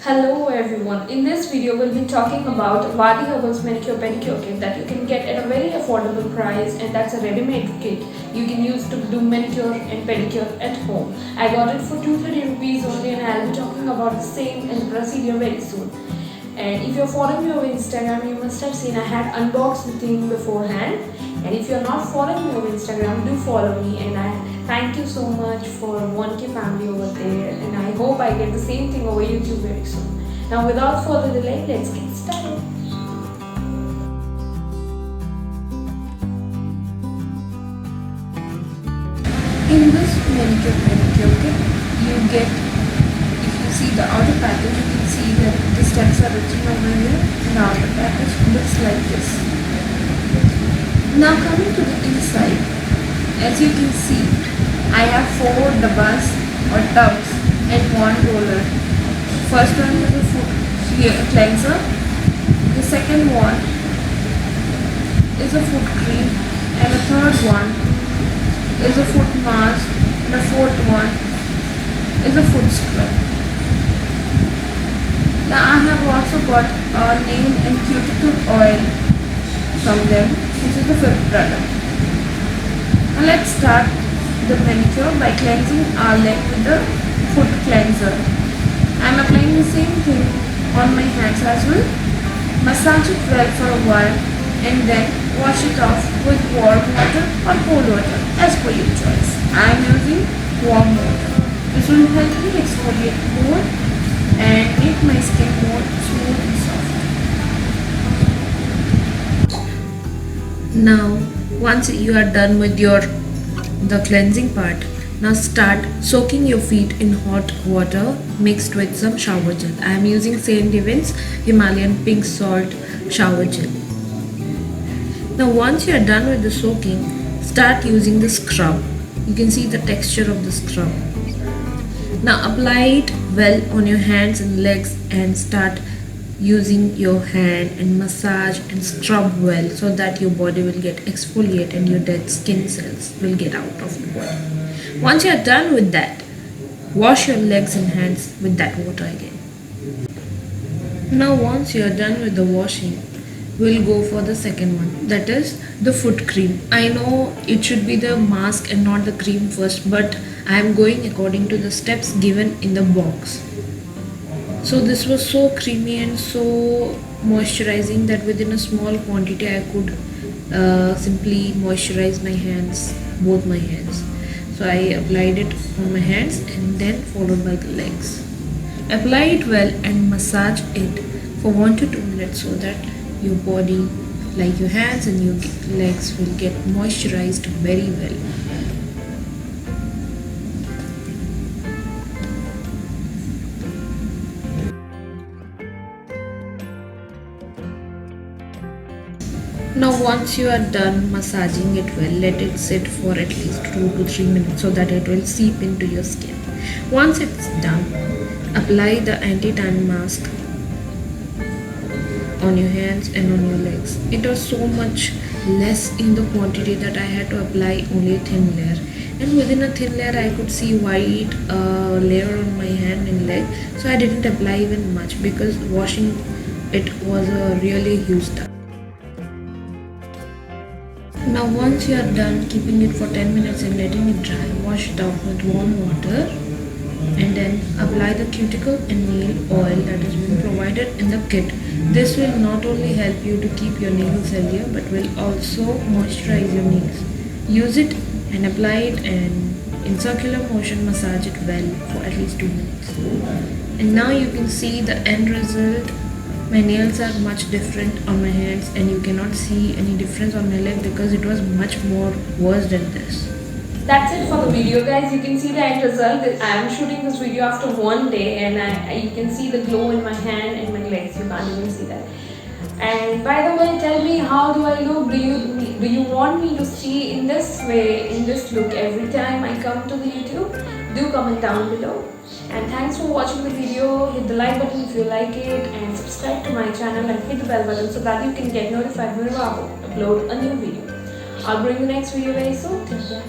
Hello everyone, in this video we'll be talking about VAADI Herbals Manicure Pedicure kit that you can get at a very affordable price, and that's a ready-made kit you can use to do manicure and pedicure at home. I got it for 230 rupees only, and I'll be talking about the same and the procedure very soon. And if you're following me over Instagram, you must have seen I had unboxed the thing beforehand. And if you're not following me over Instagram, do follow me, and I thank you so much for 1K family over there, and I hope I get the same thing over YouTube very soon. Now without further delay, let's get started. In this manicure pedicure kit, you get, if you see the outer package, you can see that the steps are written over here. The outer package looks like this. Now coming to the inside, as you can see, I have 4 dabbas or tubs and 1 roller. First one is a foot cleanser, the second one is a foot cream, and the third one is a foot mask, and the fourth one is a foot scrub. Now I have also got a nail and cuticle oil from them, which is the fifth product. Now let's start the manicure by cleansing our leg with the foot cleanser. I am applying the same thing on my hands as well. Massage it well for a while and then wash it off with warm water or cold water as per your choice. I am using warm water. This will help me exfoliate more and make my skin more smooth and soft. Now once you are done with the cleansing part, now start soaking your feet in hot water mixed with some shower gel. I am using St. Divins Himalayan pink salt shower gel. Now once you are done with the soaking, start using the scrub. You can see the texture of the scrub. Now apply it well on your hands and legs and start using your hand and massage and scrub well so that your body will get exfoliate and your dead skin cells will get out of your body. Once you are done with that, wash your legs and hands with that water again. Now once you are done with the washing, we'll go for the second one, that is the foot cream. I know it should be the mask and not the cream first, but I am going according to the steps given in the box. So this was so creamy and so moisturizing that within a small quantity I could simply moisturize my hands, both my hands. So I applied it on my hands and then followed by the legs. Apply it well and massage it for 1 to 2 minutes so that your body, like your hands and your legs, will get moisturized very well. Now once you are done massaging it well, let it sit for at least 2 to 3 minutes so that it will seep into your skin. Once it's done, apply the anti-tan mask on your hands and on your legs. It was so much less in the quantity that I had to apply only a thin layer. And within a thin layer I could see white layer on my hand and leg. So I didn't apply even much because washing it was a really huge task. Now once you are done keeping it for 10 minutes and letting it dry, wash it off with warm water and then apply the cuticle and nail oil that has been provided in the kit. This will not only help you to keep your nails healthier but will also moisturize your nails. Use it and apply it and in circular motion massage it well for at least 2 minutes. And now you can see the end result. My nails are much different on my hands and you cannot see any difference on my leg because it was much more worse than this. That's it for the video, guys. You can see the end result. I am shooting this video after 1 day and you can see the glow in my hand and my legs. You can't even see that. And by the way, tell me, how do I look? Do you want me to see in this way, in this look every time I come to the YouTube? Do comment down below. And thanks for watching the video. Hit the like button if you like it and subscribe to my channel and hit the bell button so that you can get notified whenever I upload a new video. I'll bring the next video very soon. Till then.